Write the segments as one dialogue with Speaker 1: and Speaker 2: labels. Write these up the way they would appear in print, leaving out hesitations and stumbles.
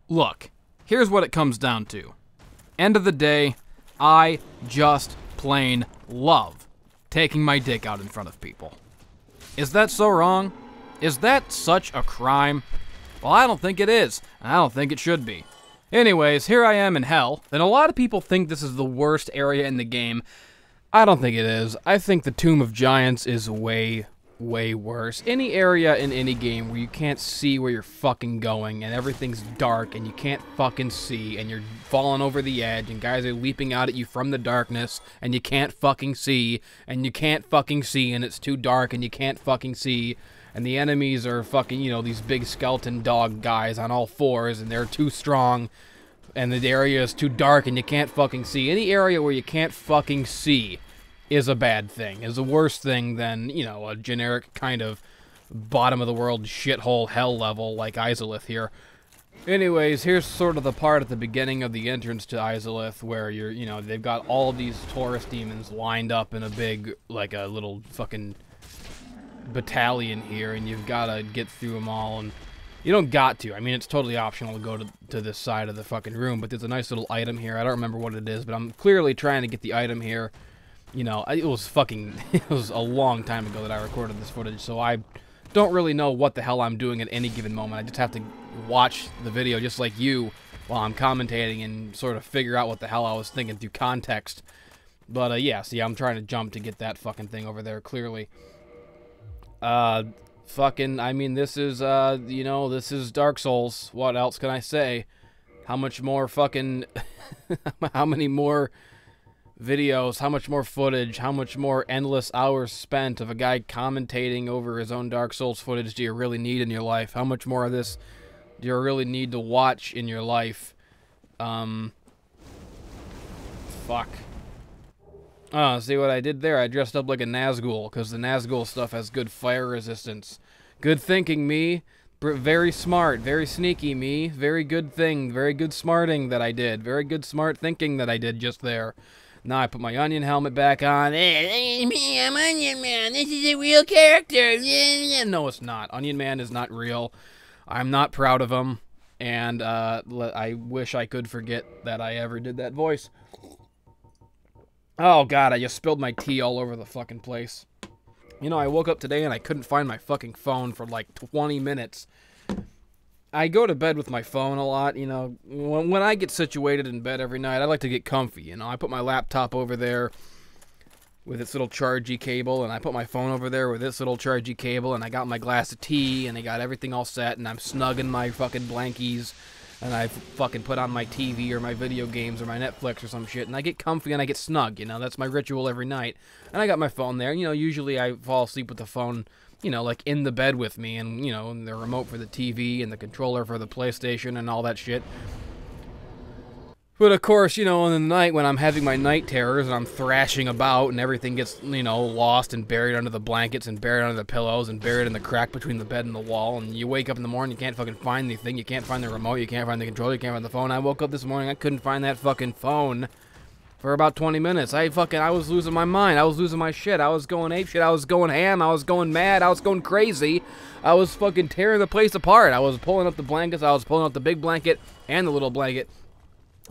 Speaker 1: Look, here's what it comes down to. End of the day, I just plain love taking my dick out in front of people. Is that so wrong? Is that such a crime? Well, I don't think it is, and I don't think it should be. Anyways, here I am in hell, and a lot of people think this is the worst area in the game. I don't think it is. I think the Tomb of Giants is way worse. Any area in any game where you can't see where you're fucking going, and everything's dark, and you can't fucking see, and you're falling over the edge, and guys are leaping out at you from the darkness, and you can't fucking see, and you can't fucking see, and it's too dark, and you can't fucking see, and the enemies are fucking, you know, these big skeleton dog guys on all fours, and they're too strong, and the area is too dark, and you can't fucking see. Any area where you can't fucking see is a bad thing, is a worse thing than, you know, a generic kind of bottom-of-the-world shithole hell level like Izaleth here. Anyways, here's sort of the part at the beginning of the entrance to Izaleth where you're, you know, they've got all of these Taurus demons lined up in a big, like a little fucking battalion here, and you've got to get through them all, and you don't got to. I mean, it's totally optional to go to this side of the fucking room, but there's a nice little item here. I don't remember what it is, but I'm clearly trying to get the item here. You know, it was a long time ago that I recorded this footage, so I don't really know what the hell I'm doing at any given moment. I just have to watch the video just like you while I'm commentating and sort of figure out what the hell I was thinking through context. But, yeah, see, I'm trying to jump to get that fucking thing over there, clearly. I mean, this is, you know, this is Dark Souls. What else can I say? How much more fucking, how many more videos, how much more footage, how much more endless hours spent of a guy commentating over his own Dark Souls footage do you really need in your life? How much more of this do you really need to watch in your life? Fuck. Oh, see what I did there? I dressed up like a Nazgul, because the Nazgul stuff has good fire resistance. Good thinking, me. Very smart, very sneaky, me. Very good thing, very good smarting that I did. Very good smart thinking that I did just there. Now I put my onion helmet back on. Hey, me, I'm Onion Man. This is a real character. No, it's not. Onion Man is not real. I'm not proud of him, and I wish I could forget that I ever did that voice. Oh, God, I just spilled my tea all over the fucking place. You know, I woke up today and I couldn't find my fucking phone for like 20 minutes. I go to bed with my phone a lot, you know. When I get situated in bed every night, I like to get comfy, you know. I put my laptop over there with its little chargy cable, and I put my phone over there with its little chargy cable, and I got my glass of tea, and I got everything all set, and I'm snug in my fucking blankies, and I fucking put on my TV or my video games or my Netflix or some shit, and I get comfy and I get snug, you know. That's my ritual every night. And I got my phone there. You know, usually I fall asleep with the phone, you know, like in the bed with me, and, you know, and the remote for the TV and the controller for the PlayStation and all that shit. But, of course, you know, in the night when I'm having my night terrors and I'm thrashing about and everything gets, you know, lost and buried under the blankets and buried under the pillows and buried in the crack between the bed and the wall, and you wake up in the morning, you can't fucking find anything, you can't find the remote, you can't find the controller, you can't find the phone. I woke up this morning, I couldn't find that fucking phone for about 20 minutes. I was losing my mind. I was losing my shit. I was going apeshit. I was going ham. I was going mad. I was going crazy. I was fucking tearing the place apart. I was pulling up the blankets. I was pulling up the big blanket and the little blanket.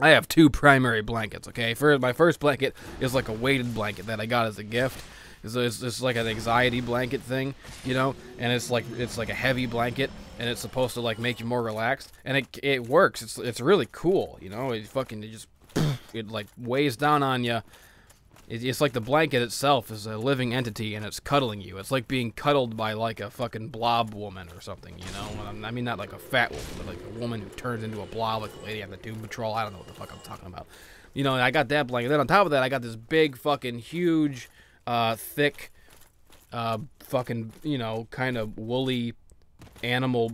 Speaker 1: I have two primary blankets, okay? My first blanket is like a weighted blanket that I got as a gift. It's like an anxiety blanket thing, you know? And it's like a heavy blanket, and it's supposed to like make you more relaxed. And it works. It's really cool, you know? It like weighs down on you. It's like the blanket itself is a living entity and it's cuddling you. It's like being cuddled by like a fucking blob woman or something, you know? I mean, not like a fat woman, but like a woman who turns into a blob, like the lady on the Doom Patrol. I don't know what the fuck I'm talking about. You know, I got that blanket. Then on top of that, I got this big fucking huge, thick, fucking, you know, kind of woolly animal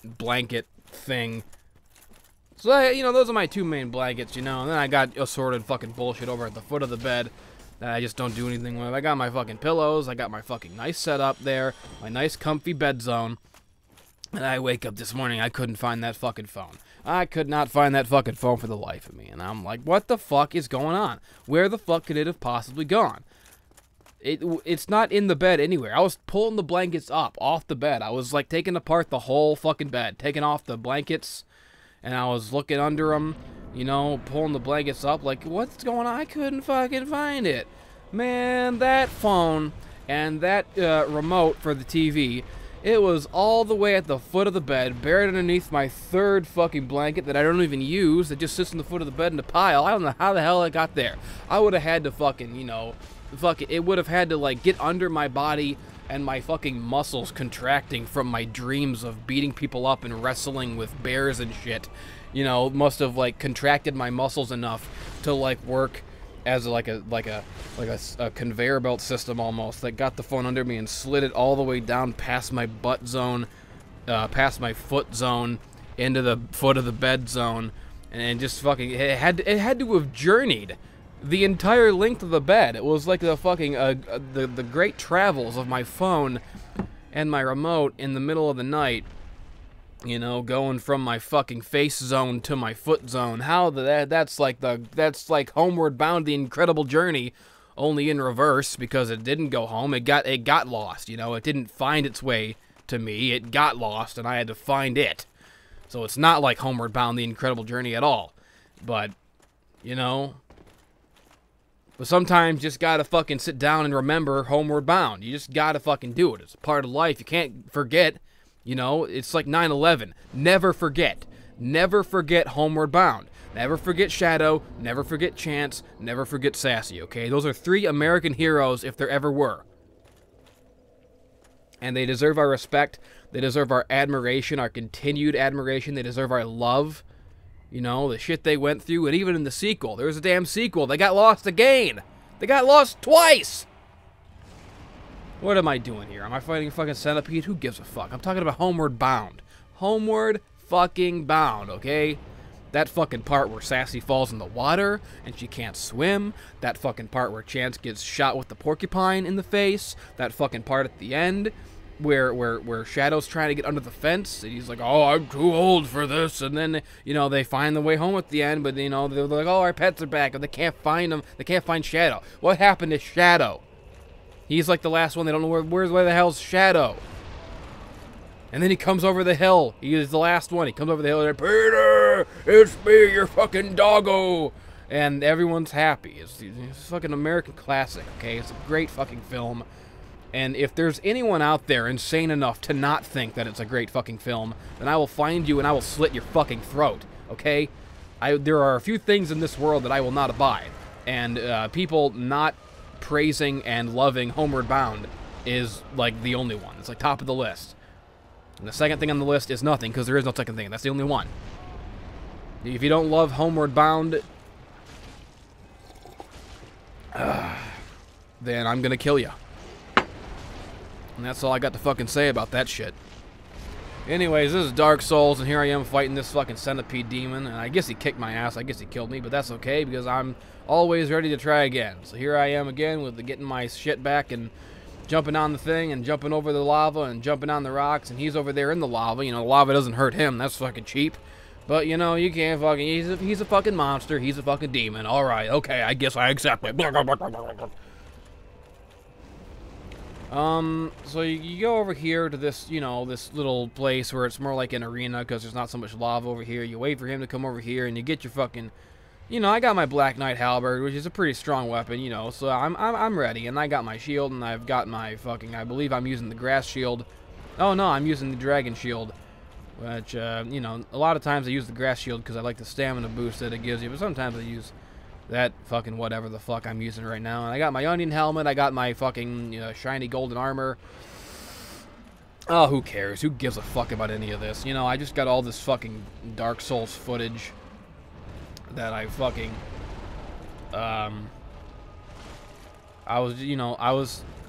Speaker 1: blanket thing. So, you know, those are my two main blankets, you know, and then I got assorted fucking bullshit over at the foot of the bed that I just don't do anything with. I got my fucking pillows, I got my fucking nice setup there, my nice comfy bed zone, and I wake up this morning, I couldn't find that fucking phone. I could not find that fucking phone for the life of me, and I'm like, what the fuck is going on? Where the fuck could it have possibly gone? It's not in the bed anywhere. I was pulling the blankets up off the bed. I was like taking apart the whole fucking bed, taking off the blankets, and I was looking under them, you know, pulling the blankets up, like, what's going on? I couldn't fucking find it. Man, that phone and that remote for the TV, it was all the way at the foot of the bed, buried underneath my third fucking blanket that I don't even use, that just sits on the foot of the bed in a pile. I don't know how the hell it got there. I would have had to fucking, you know, it would have had to, like, get under my body and my fucking muscles contracting from my dreams of beating people up and wrestling with bears and shit. You know, must have, like, contracted my muscles enough to, like, work as a conveyor belt system almost, that got the phone under me and slid it all the way down past my butt zone, past my foot zone, into the foot of the bed zone, and just fucking, it had to have journeyed the entire length of the bed. It was like the fucking the great travels of my phone and my remote in the middle of the night. You know, going from my fucking face zone to my foot zone. How that's like Homeward Bound: The Incredible Journey, only in reverse, because it didn't go home. It got lost. You know, it didn't find its way to me. It got lost, and I had to find it. So it's not like Homeward Bound: The Incredible Journey at all. But, you know, but sometimes you just gotta fucking sit down and remember Homeward Bound. You just gotta fucking do it. It's a part of life. You can't forget. You know, it's like 9/11. Never forget. Never forget Homeward Bound. Never forget Shadow. Never forget Chance. Never forget Sassy, okay? Those are 3 American heroes if there ever were. And they deserve our respect. They deserve our admiration, our continued admiration. They deserve our love. You know, the shit they went through. And even in the sequel, there was a damn sequel. They got lost again. They got lost twice. What am I doing here? Am I fighting a fucking centipede? Who gives a fuck? I'm talking about Homeward Bound. Homeward fucking Bound, okay? That fucking part where Sassy falls in the water and she can't swim. That fucking part where Chance gets shot with the porcupine in the face. That fucking part at the end where Shadow's trying to get under the fence and he's like, oh, I'm too old for this. And then, you know, they find the way home at the end, but, you know, they're like, oh, our pets are back, and they can't find them. They can't find Shadow. What happened to Shadow? He's like the last one. They don't know where the hell's Shadow. And then he comes over the hill. He is the last one. He comes over the hill and like, Peter, it's me, your fucking doggo. And everyone's happy. It's a fucking American classic, okay? It's a great fucking film. And if there's anyone out there insane enough to not think that it's a great fucking film, then I will find you and I will slit your fucking throat, okay? There are a few things in this world that I will not abide. And people not praising and loving Homeward Bound is like the only one. It's like top of the list. And the second thing on the list is nothing, because there is no second thing. That's the only one. If you don't love Homeward Bound, then I'm gonna kill you. And that's all I got to fucking say about that shit. Anyways, this is Dark Souls, and here I am fighting this fucking centipede demon, and I guess he kicked my ass. I guess he killed me, but that's okay, because I'm always ready to try again. So here I am again with getting my shit back and jumping on the thing and jumping over the lava and jumping on the rocks, and he's over there in the lava. You know, the lava doesn't hurt him. That's fucking cheap. But, you know, you can't fucking... He's a fucking monster. He's a fucking demon. Alright, okay, I guess I accept it. So you go over here to this, you know, this little place where it's more like an arena because there's not so much lava over here. You wait for him to come over here and you get your fucking... You know, I got my Black Knight halberd, which is a pretty strong weapon, you know, so I'm ready. And I got my shield, and I've got my fucking... I believe I'm using the grass shield. Oh, no, I'm using the dragon shield. Which, you know, a lot of times I use the grass shield because I like the stamina boost that it gives you. But sometimes I use that fucking whatever the fuck I'm using right now. And I got my onion helmet. I got my fucking shiny golden armor. Oh, who cares? Who gives a fuck about any of this? You know, I just got all this fucking Dark Souls footage that I fucking... I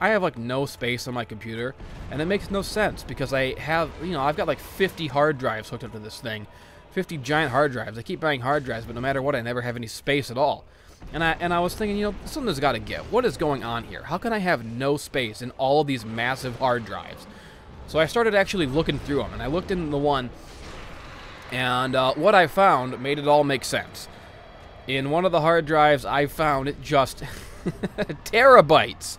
Speaker 1: have like no space on my computer, and it makes no sense because I have, you know, I've got like 50 hard drives hooked up to this thing, 50 giant hard drives. I keep buying hard drives, but no matter what, I never have any space at all. And I was thinking, you know, something's got to give. What is going on here? How can I have no space in all of these massive hard drives? So I started actually looking through them, and I looked in the one, and what I found made it all make sense. In one of the hard drives, I found just terabytes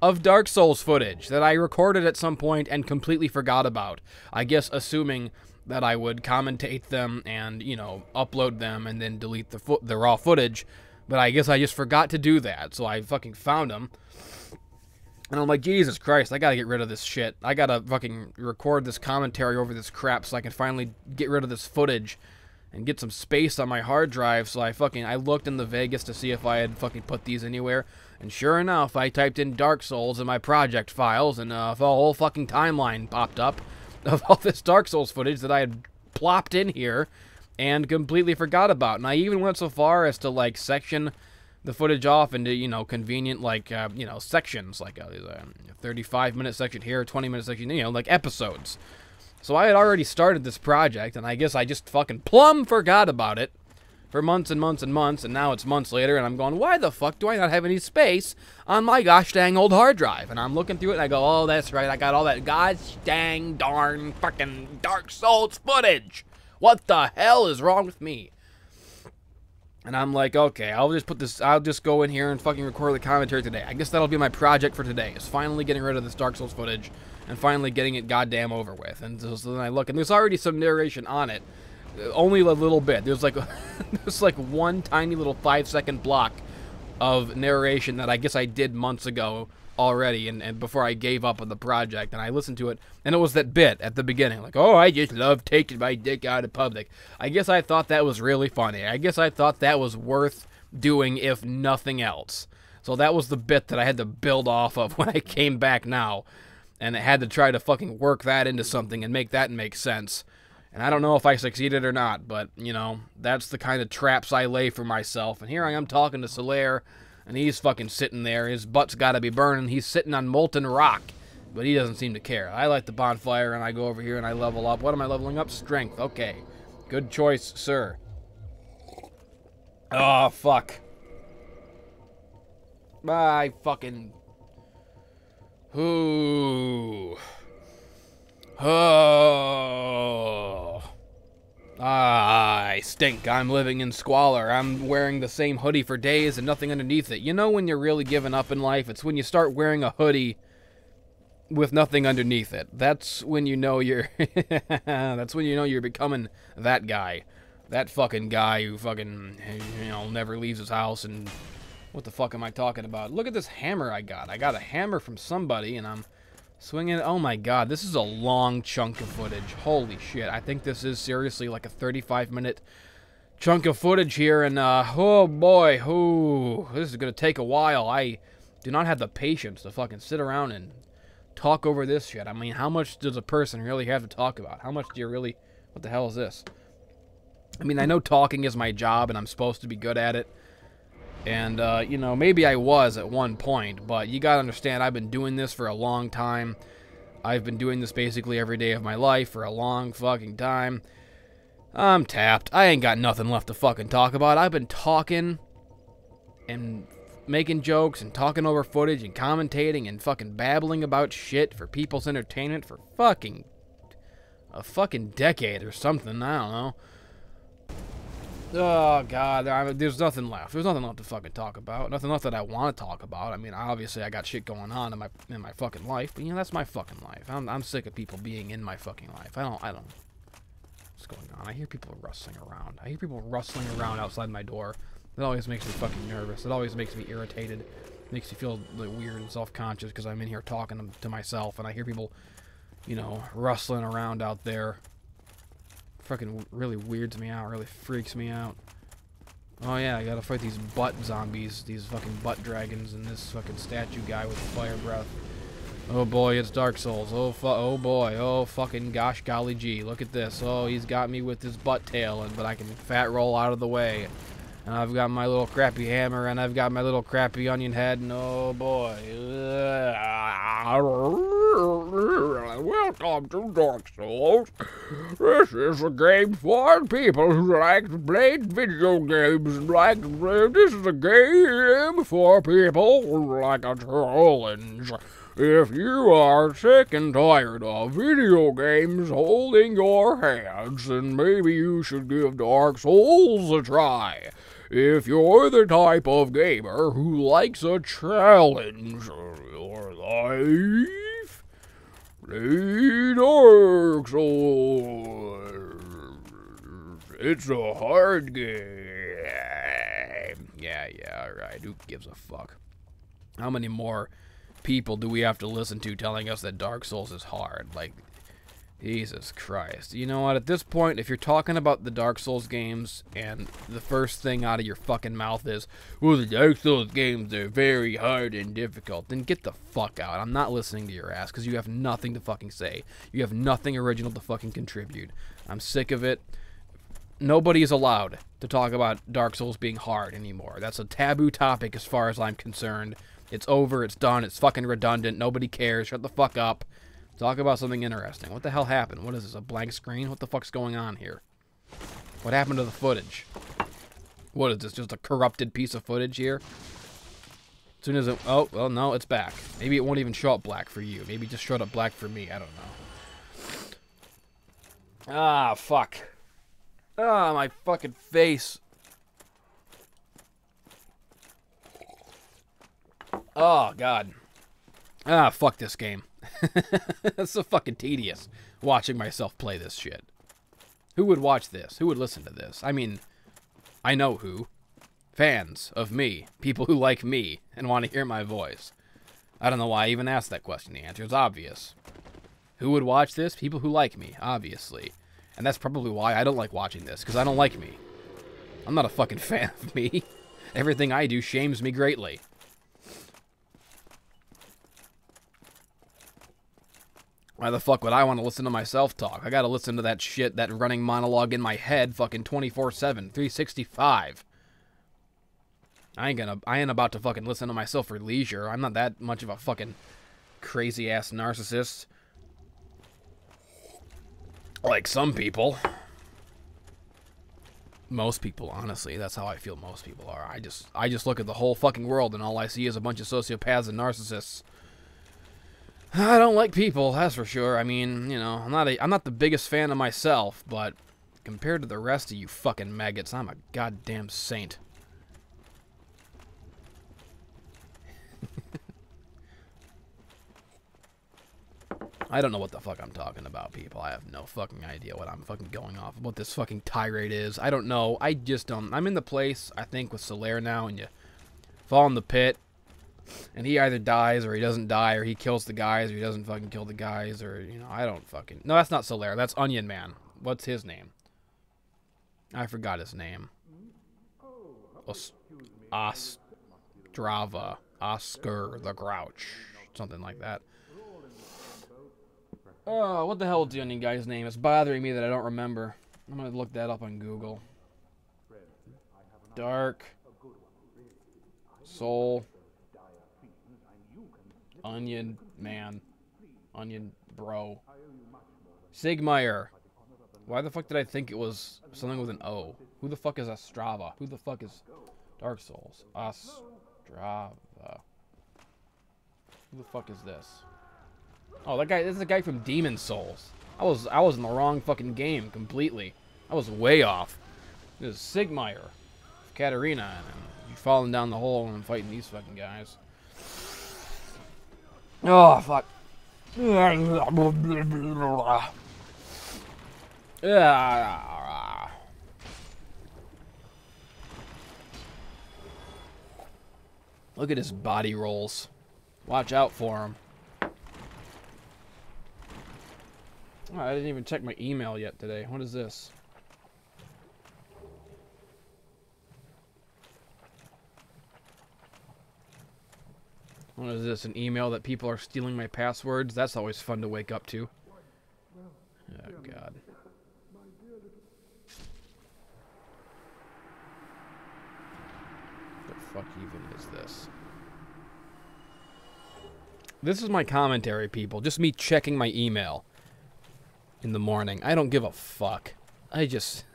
Speaker 1: of Dark Souls footage that I recorded at some point and completely forgot about. I guess assuming that I would commentate them and, you know, upload them and then delete the raw footage. But I guess I just forgot to do that, so I fucking found them. And I'm like, Jesus Christ, I gotta get rid of this shit. I gotta fucking record this commentary over this crap so I can finally get rid of this footage and get some space on my hard drive. So I looked in the Vegas to see if I had fucking put these anywhere. And sure enough, I typed in Dark Souls in my project files, and a whole fucking timeline popped up of all this Dark Souls footage that I had plopped in here and completely forgot about. And I even went so far as to, like, section the footage off into, you know, convenient, like, you know, sections, like a 35-minute section here, 20-minute section, you know, like episodes. So I had already started this project, and I guess I just fucking plumb forgot about it for months and months and months, and now it's months later, and I'm going, why the fuck do I not have any space on my gosh dang old hard drive? And I'm looking through it, and I go, oh, that's right, I got all that gosh dang darn fucking Dark Souls footage. What the hell is wrong with me? And I'm like, okay, I'll just go in here and fucking record the commentary today. I guess that'll be my project for today, is finally getting rid of this Dark Souls footage and finally getting it goddamn over with. And so then I look, and there's already some narration on it. Only a little bit. There's like one tiny little 5-second block of narration that I guess I did months ago already, and before I gave up on the project, and I listened to it, and it was that bit at the beginning, like, oh, I just love taking my dick out in public. I guess I thought that was really funny. I guess I thought that was worth doing, if nothing else. So that was the bit that I had to build off of when I came back now, and I had to try to fucking work that into something and make that make sense. And I don't know if I succeeded or not, but, you know, that's the kind of traps I lay for myself. And here I am talking to Solaire, and he's fucking sitting there. His butt's got to be burning. He's sitting on molten rock, but he doesn't seem to care. I light the bonfire, and I go over here, and I level up. What am I leveling up? Strength. Okay. Good choice, sir. Oh, fuck. I fucking... Ooh. Oh. I stink. I'm living in squalor. I'm wearing the same hoodie for days and nothing underneath it. You know when you're really giving up in life? It's when you start wearing a hoodie with nothing underneath it. That's when you know you're... that's when you know you're becoming that guy. That fucking guy who fucking, you know, never leaves his house and... What the fuck am I talking about? Look at this hammer I got. I got a hammer from somebody, and I'm swinging it. Oh my god, this is a long chunk of footage. Holy shit. I think this is seriously like a 35-minute chunk of footage here, and oh boy, this is going to take a while. I do not have the patience to fucking sit around and talk over this shit. I mean, how much does a person really have to talk about? How much do you really... What the hell is this? I mean, I know talking is my job, and I'm supposed to be good at it. And, you know, maybe I was at one point, but you gotta understand, I've been doing this for a long time. I've been doing this basically every day of my life for a long fucking time. I'm tapped. I ain't got nothing left to fucking talk about. I've been talking and making jokes and talking over footage and commentating and fucking babbling about shit for people's entertainment for fucking a fucking decade or something. I don't know. Oh, God, there's nothing left. There's nothing left to fucking talk about. Nothing left that I want to talk about. I mean, obviously, I got shit going on in my fucking life, but, you know, that's my fucking life. I'm sick of people being in my fucking life. I don't... What's going on? I hear people rustling around. I hear people rustling around outside my door. That always makes me fucking nervous. It always makes me irritated. It makes me feel like weird and self-conscious because I'm in here talking to myself, and I hear people, you know, rustling around out there. Fucking really weirds me out, really freaks me out. Oh yeah, I gotta fight these butt zombies, these fucking butt dragons, and this fucking statue guy with fire breath. Oh boy, it's Dark Souls. Oh boy, oh fucking gosh golly gee, look at this. Oh, he's got me with his butt tail, but I can fat roll out of the way. And I've got my little crappy hammer, and I've got my little crappy onion head, and oh boy. Welcome to Dark Souls. This is a game for people who like to play video games. This is a game for people who like a challenge. If you are sick and tired of video games holding your hands, then maybe you should give Dark Souls a try. If you're the type of gamer who likes a challenge in your life, play Dark Souls. It's a hard game. Yeah, alright. Who gives a fuck? How many more people do we have to listen to telling us that Dark Souls is hard? Like, Jesus Christ. You know what? At this point, if you're talking about the Dark Souls games and the first thing out of your fucking mouth is, well, the Dark Souls games are very hard and difficult, then get the fuck out. I'm not listening to your ass because you have nothing to fucking say. You have nothing original to fucking contribute. I'm sick of it. Nobody is allowed to talk about Dark Souls being hard anymore. That's a taboo topic as far as I'm concerned. It's over. It's done. It's fucking redundant. Nobody cares. Shut the fuck up. Talk about something interesting. What the hell happened? What is this, a blank screen? What the fuck's going on here? What happened to the footage? What is this, just a corrupted piece of footage here? As soon as it... Oh, well, no, it's back. Maybe it won't even show up black for you. Maybe it just showed up black for me. I don't know. Ah, fuck. Ah, my fucking face. Oh, God. Ah, fuck this game. It's so fucking tedious watching myself play this shit. Who would watch this? Who would listen to this? I mean, I know who. Fans of me. People who like me and want to hear my voice. I don't know why I even asked that question. The answer is obvious. Who would watch this? People who like me, obviously. And that's probably why I don't like watching this, because I don't like me. I'm not a fucking fan of me. Everything I do shames me greatly. Why the fuck would I want to listen to myself talk? I gotta listen to that shit, that running monologue in my head fucking 24/7, 365. I ain't about to fucking listen to myself for leisure. I'm not that much of a fucking crazy-ass narcissist. Like some people. Most people, honestly. That's how I feel most people are. I just look at the whole fucking world and all I see is a bunch of sociopaths and narcissists. I don't like people, that's for sure. I mean, you know, I'm not the biggest fan of myself, but compared to the rest of you fucking maggots, I'm a goddamn saint. I don't know what the fuck I'm talking about, people. I have no fucking idea what I'm fucking going off, what this fucking tirade is. I don't know. I just don't. I'm in the place, I think, with Solaire now, and you fall in the pit, and he either dies or he doesn't die, or he kills the guys or he doesn't fucking kill the guys, or, you know, I don't fucking... No, that's not Solaire. That's Onion Man. What's his name? I forgot his name. Ostrava. Oscar the Grouch. Something like that. Oh, what the hell is the Onion guy's name? It's bothering me that I don't remember. I'm gonna look that up on Google. Dark Soul Onion Man. Onion Bro. Sigmire. Why the fuck did I think it was something with an O? Who the fuck is Ostrava? Who the fuck is Dark Souls? Ostrava. Who the fuck is this? Oh, that guy, this is the guy from Demon Souls. I was in the wrong fucking game completely. I was way off. This is Sigmire. Katarina, and you falling down the hole and fighting these fucking guys. Oh, fuck. Look at his body rolls. Watch out for him. Oh, I didn't even check my email yet today. What is this? What is this? An email that people are stealing my passwords? That's always fun to wake up to. Oh, God. What the fuck even is this? This is my commentary, people. Just me checking my email in the morning. I don't give a fuck. I just...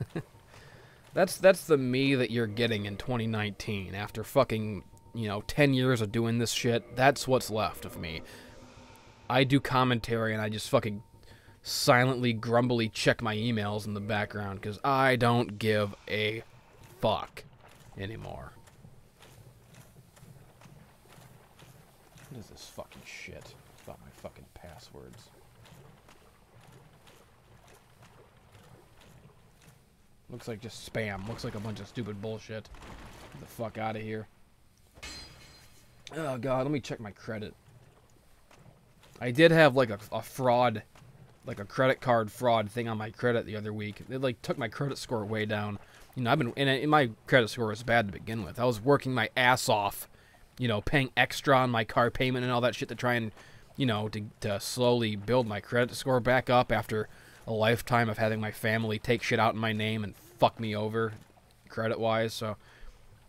Speaker 1: that's the me that you're getting in 2019 after fucking, you know, 10 years of doing this shit. That's what's left of me. I do commentary and I just fucking silently, grumbly check my emails in the background because I don't give a fuck anymore. What is this fucking shit about my fucking passwords? Looks like just spam. Looks like a bunch of stupid bullshit. Get the fuck out of here. Oh, God. Let me check my credit. I did have, like, a fraud, like a credit card fraud thing on my credit the other week. It, like, took my credit score way down. You know, and my credit score was bad to begin with. I was working my ass off, you know, paying extra on my car payment and all that shit to try and, you know, to slowly build my credit score back up after a lifetime of having my family take shit out in my name and fuck me over credit-wise. So,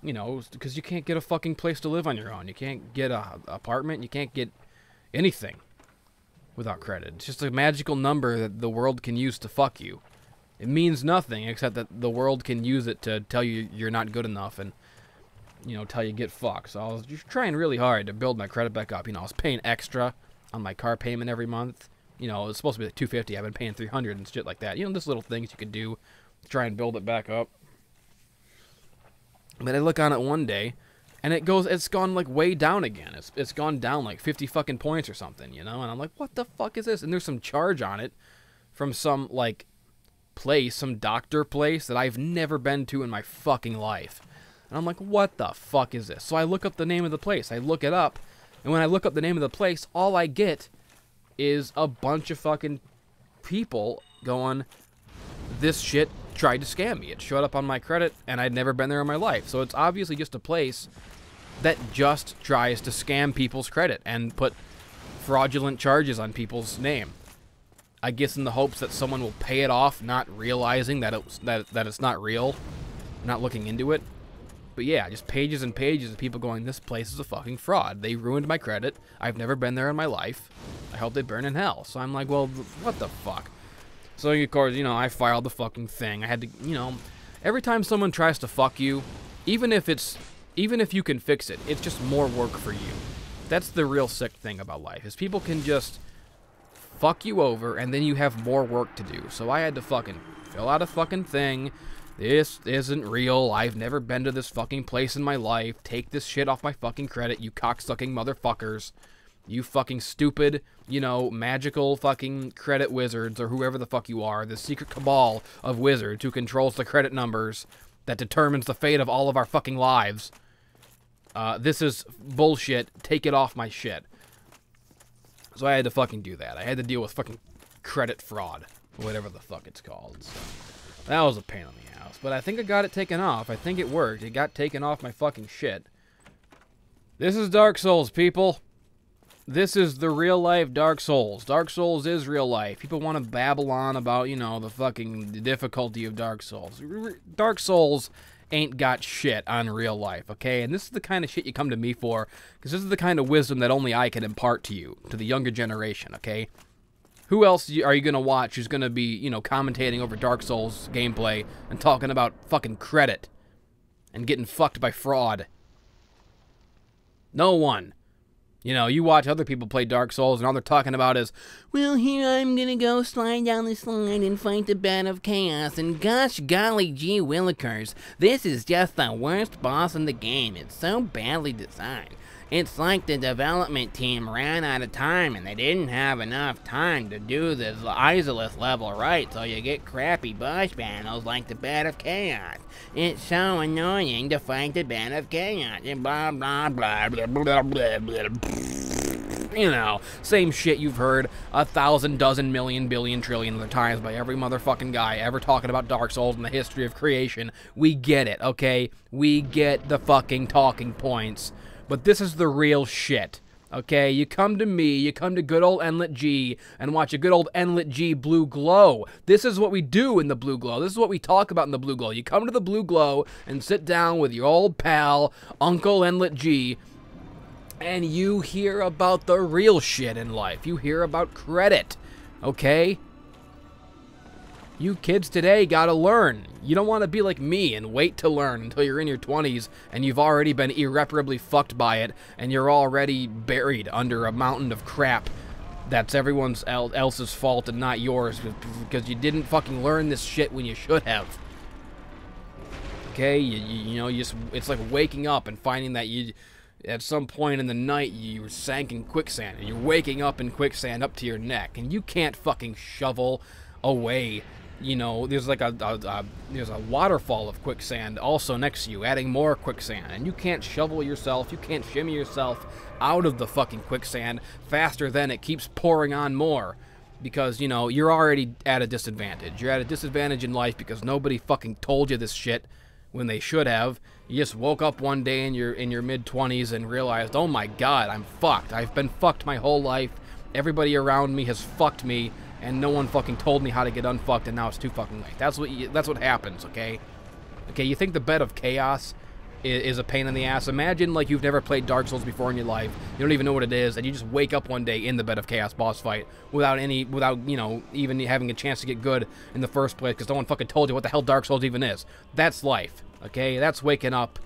Speaker 1: you know, because you can't get a fucking place to live on your own. You can't get an apartment. You can't get anything without credit. It's just a magical number that the world can use to fuck you. It means nothing except that the world can use it to tell you you're not good enough and, you know, tell you get fucked. So I was just trying really hard to build my credit back up. You know, I was paying extra on my car payment every month. You know, it was supposed to be like $250. I've been paying $300 and shit like that. You know, just little things you could do to try and build it back up. But I look on it one day, and it's gone like way down again. It's gone down like 50 fucking points or something, you know? And I'm like, what the fuck is this? And there's some charge on it from some, like, place, some doctor place that I've never been to in my fucking life. And I'm like, what the fuck is this? So I look up the name of the place. I look it up, and when I look up the name of the place, all I get is a bunch of fucking people going, this shit tried to scam me. It showed up on my credit, and I'd never been there in my life. So it's obviously just a place that just tries to scam people's credit and put fraudulent charges on people's name. I guess in the hopes that someone will pay it off, not realizing that it's not real, not looking into it. But yeah, just pages and pages of people going, this place is a fucking fraud. They ruined my credit. I've never been there in my life. I hope they burn in hell. So I'm like, well, what the fuck? So, of course, you know, I filed the fucking thing. I had to, you know, every time someone tries to fuck you, even if you can fix it, it's just more work for you. That's the real sick thing about life, is people can just fuck you over, and then you have more work to do. So I had to fucking fill out a fucking thing. This isn't real. I've never been to this fucking place in my life. Take this shit off my fucking credit, you cocksucking motherfuckers. You fucking stupid, you know, magical fucking credit wizards, or whoever the fuck you are. The secret cabal of wizards who controls the credit numbers that determines the fate of all of our fucking lives. This is bullshit. Take it off my shit. So I had to fucking do that. I had to deal with fucking credit fraud, whatever the fuck it's called. So that was a pain in the ass. But I think I got it taken off. I think it worked. It got taken off my fucking shit. This is Dark Souls, people. This is the real life Dark Souls. Dark Souls is real life. People want to babble on about, you know, the difficulty of Dark Souls. Dark Souls ain't got shit on real life, okay? And this is the kind of shit you come to me for, because this is the kind of wisdom that only I can impart to you, to the younger generation, okay? Who else are you going to watch who's going to be, you know, commentating over Dark Souls gameplay and talking about fucking credit and getting fucked by fraud? No one. You know, you watch other people play Dark Souls, and all they're talking about is, well, here I'm gonna go slide down the slide and fight the bat of chaos, and gosh golly gee willikers, this is just the worst boss in the game. It's so badly designed. It's like the development team ran out of time, and they didn't have enough time to do the Izaleth level right, so you get crappy boss battles like the bat of chaos. It's so annoying to fight the bat of chaos, and blah blah blah blah blah blah blah. You know, same shit you've heard 1,000, dozen, million, billion, trillion other times by every motherfucking guy ever talking about Dark Souls and the history of creation. We get it, okay? We get the fucking talking points. But this is the real shit, okay? You come to me, you come to good old Enlit G, and watch a good old Enlit G Blue Glow. This is what we do in the Blue Glow. This is what we talk about in the Blue Glow. You come to the Blue Glow and sit down with your old pal, Uncle Enlit G, and you hear about the real shit in life. You hear about credit, okay? You kids today gotta learn. You don't want to be like me and wait to learn until you're in your 20s and you've already been irreparably fucked by it and you're already buried under a mountain of crap that's everyone else's fault and not yours because you didn't fucking learn this shit when you should have. Okay? You know, it's like waking up and finding that you, at some point in the night, you sank in quicksand and you're waking up in quicksand up to your neck and you can't fucking shovel away you know, there's like there's a waterfall of quicksand also next to you, adding more quicksand, and you can't shovel yourself, you can't shimmy yourself out of the fucking quicksand faster than it keeps pouring on more, because, you know, you're already at a disadvantage. You're at a disadvantage in life because nobody fucking told you this shit when they should have. You just woke up one day in your mid-20s and realized, oh my god, I'm fucked. I've been fucked my whole life. Everybody around me has fucked me, and no one fucking told me how to get unfucked, and now it's too fucking late. That's what happens, okay? Okay, you think the bed of chaos is a pain in the ass? Imagine, like, you've never played Dark Souls before in your life, you don't even know what it is, and you just wake up one day in the bed of chaos boss fight without, you know, even having a chance to get good in the first place, because no one fucking told you what the hell Dark Souls even is. That's life, okay? That's waking up.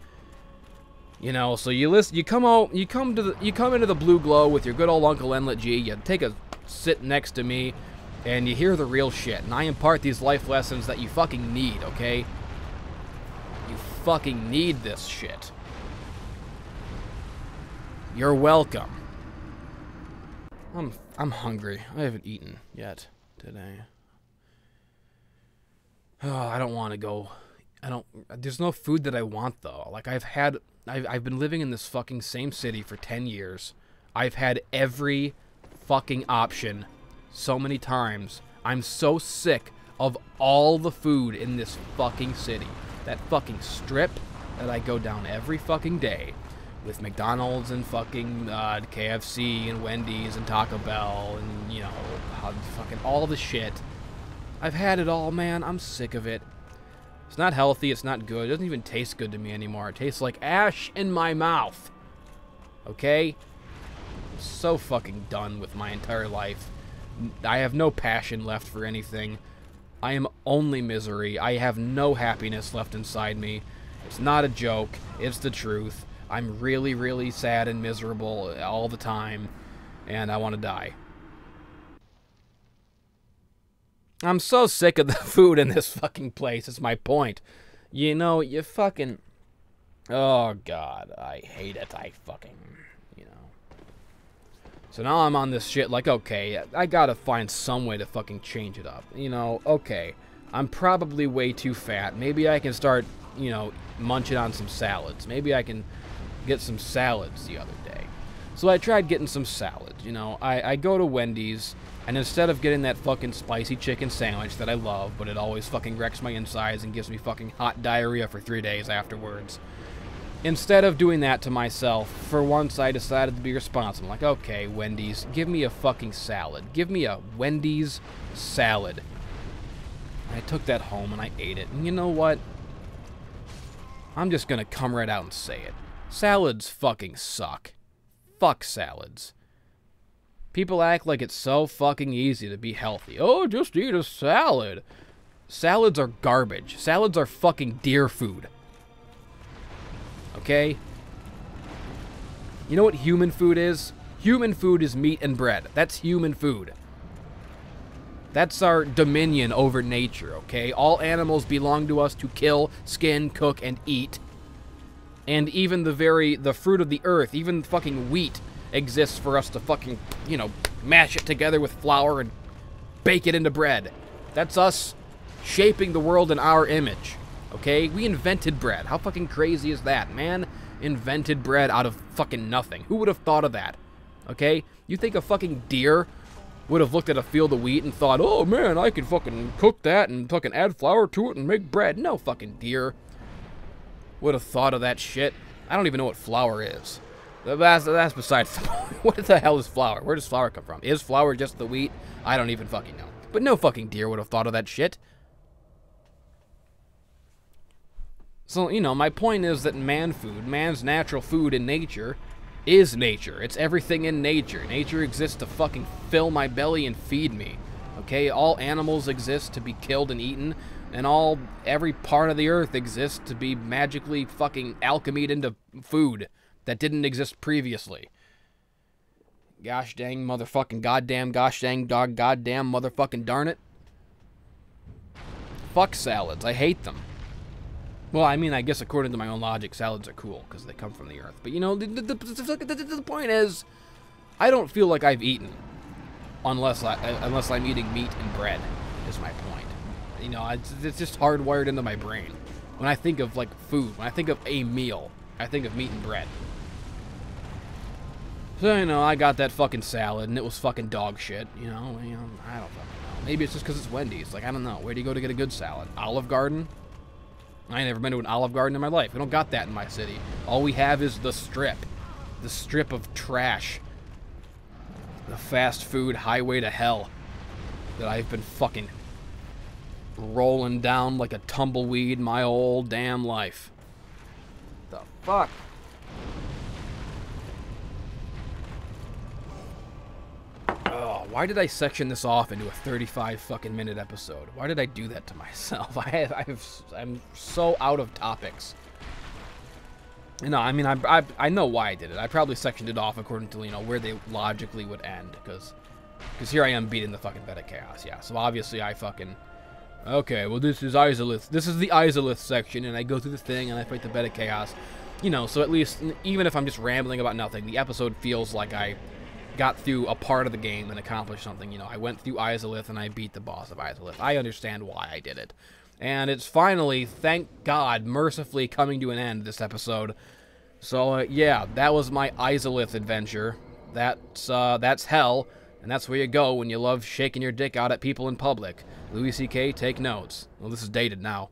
Speaker 1: You know, so you come into the Blue Glow with your good old Uncle Enlet G, you take a sit next to me, and you hear the real shit, and I impart these life lessons that you fucking need, okay? You fucking need this shit. You're welcome. I'm hungry. I haven't eaten yet today. Oh, I don't want to go. There's no food that I want, though. Like, I've been living in this fucking same city for 10 years. I've had every fucking option so many times. I'm so sick of all the food in this fucking city. That fucking strip that I go down every fucking day with McDonald's and fucking KFC and Wendy's and Taco Bell and, you know, fucking all the shit. I've had it all, man. I'm sick of it. It's not healthy. It's not good. It doesn't even taste good to me anymore. It tastes like ash in my mouth. Okay? I'm so fucking done with my entire life. I have no passion left for anything. I am only misery. I have no happiness left inside me. It's not a joke. It's the truth. I'm really, really sad and miserable all the time, and I want to die. I'm so sick of the food in this fucking place. It's my point. You know, you fucking... Oh, God. I hate it. I fucking... You know... So now I'm on this shit like, okay, I gotta find some way to fucking change it up. You know, okay, I'm probably way too fat. Maybe I can start, you know, munching on some salads. Maybe I can get some salads the other day. So I tried getting some salads, you know. I go to Wendy's, and instead of getting that fucking spicy chicken sandwich that I love, but it always fucking wrecks my insides and gives me fucking hot diarrhea for 3 days afterwards, instead of doing that to myself, for once I decided to be responsible. Like, okay, Wendy's, give me a fucking salad. Give me a Wendy's salad. And I took that home and I ate it. And you know what? I'm just gonna come right out and say it. Salads fucking suck. Fuck salads. People act like it's so fucking easy to be healthy. Oh, just eat a salad. Salads are garbage. Salads are fucking deer food. Okay? You know what human food is? Human food is meat and bread. That's human food. That's our dominion over nature, okay? All animals belong to us to kill, skin, cook, and eat. And even the fruit of the earth, even fucking wheat, exists for us to fucking, you know, mash it together with flour and bake it into bread. That's us shaping the world in our image. Okay? We invented bread. How fucking crazy is that? Man invented bread out of fucking nothing. Who would have thought of that? Okay? You think a fucking deer would have looked at a field of wheat and thought, oh man, I can fucking cook that and fucking add flour to it and make bread? No fucking deer would have thought of that shit. I don't even know what flour is. That's besides the point. What the hell is flour? Where does flour come from? Is flour just the wheat? I don't even fucking know. But no fucking deer would have thought of that shit. So, you know, my point is that man's natural food in nature, is nature. It's everything in nature. Nature exists to fucking fill my belly and feed me. Okay? All animals exist to be killed and eaten, and every part of the earth exists to be magically fucking alchemied into food that didn't exist previously. Gosh dang motherfucking goddamn gosh dang dog goddamn motherfucking darn it. Fuck salads. I hate them. Well, I mean, I guess according to my own logic, salads are cool because they come from the earth. But, you know, the point is, I don't feel like I've eaten unless I'm eating meat and bread, is my point. You know, it's just hardwired into my brain. When I think of, like, food, when I think of a meal, I think of meat and bread. So, you know, I got that fucking salad, and it was fucking dog shit, you know, I don't fucking know. Maybe it's just because it's Wendy's. Like, I don't know. Where do you go to get a good salad? Olive Garden? I ain't never been to an Olive Garden in my life. We don't got that in my city. All we have is the Strip. The strip of trash. The fast food highway to hell that I've been fucking rolling down like a tumbleweed my whole damn life. The fuck? Oh, why did I section this off into a 35 fucking minute episode? Why did I do that to myself? I'm so out of topics. No, I mean, I know why I did it. I probably sectioned it off according to, you know, where they logically would end, because here I am beating the fucking bed of chaos, yeah. So obviously I fucking, okay, well this is Izaleth. This is the Izaleth section, and I go through the thing, and I fight the bed of chaos. You know, so at least, even if I'm just rambling about nothing, the episode feels like I got through a part of the game and accomplished something. You know, I went through Izaleth, and I beat the boss of Izaleth. I understand why I did it. And it's finally, thank God, mercifully coming to an end this episode. So, yeah, that was my Izaleth adventure. That's hell, and that's where you go when you love shaking your dick out at people in public. Louis C.K., take notes. Well, this is dated now.